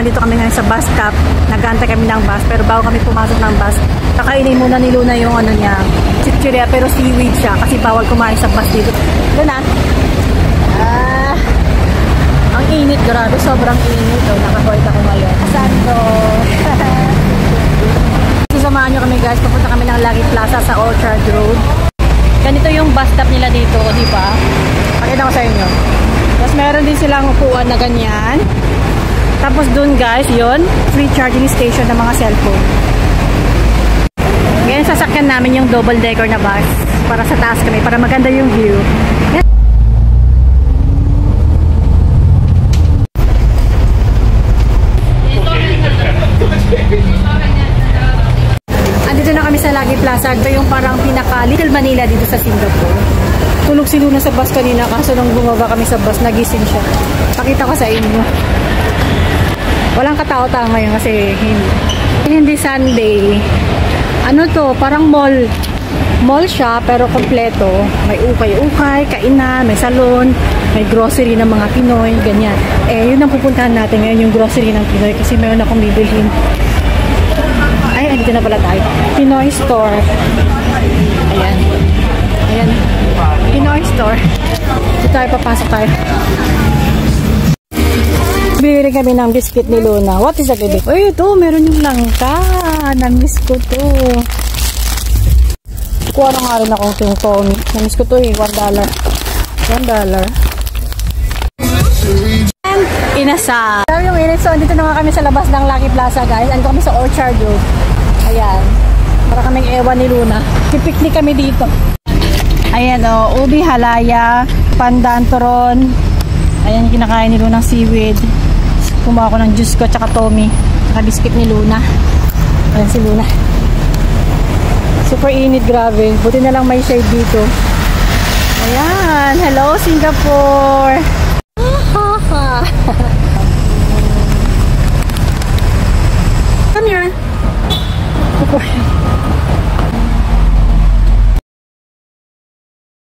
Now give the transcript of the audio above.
Dito kami ngayon sa bus stop. Nag-aantay kami ng bus. Pero bago kami pumasok ng bus, kakainin muna ni Luna yung ano niya, chichirya, pero seaweed siya. Kasi bawal kumain sa bus dito. Doon na. Ang init, grabe. Sobrang init. Nakaboard ako ngayon. Saan to? Sasamahan nyo kami guys. Papunta kami ng Lucky Plaza sa Orchard Road. Ganito yung bus stop nila dito, di ba? Pakita ko sa inyo. Tapos meron din silang upuan na ganyan. Tapos dun guys, yun, free charging station ng mga cellphone. Ngayon sasakyan namin yung double decker na bus para sa taas kami, para maganda yung view. Andito na kami sa Lucky Plaza. Ito yung parang pinaka Little Manila dito sa Singapore. Tulog si Luna sa bus kanina, kaso nung bumaba kami sa bus, nagising siya. Pakita ko sa inyo. Walang katao-tao ngayon kasi hindi Sunday. Ano to? Parang mall. Mall siya pero kompleto. May ukay-ukay, kainan, may salon, may grocery ng mga Pinoy, ganyan. Yun ang pupuntahan natin ngayon, yung grocery ng Pinoy kasi meron akong bibilhin. Ay, andito na pala tayo. Pinoy store. Ayan. Ayan. Pinoy store. Dito tayo, papasok tayo. Bibili kami ng biscuit ni Luna. What is that, baby? Uy, ito, meron yung langka. Namiss ko to. Kuha na nga rin akong yung Tommy. Namiss ko to eh, $1. $1. And inasal. Sabi yung init. So, dito na nga kami sa labas ng Lucky Plaza, guys. Andito kami sa Orchard Road. Ayan. Para kaming ewan ni Luna. Pipiknik kami dito. Ayan o. Ubi, halaya, pandan, turon. Ayan, kinakain ni Luna ng seaweed. Kumuha ko ng juice ko, tsaka Tommy. Tsaka biscuit ni Luna. Ayan si Luna. Super init, grabe. Buti na lang may shade dito. Ayan. Hello, Singapore! Come here.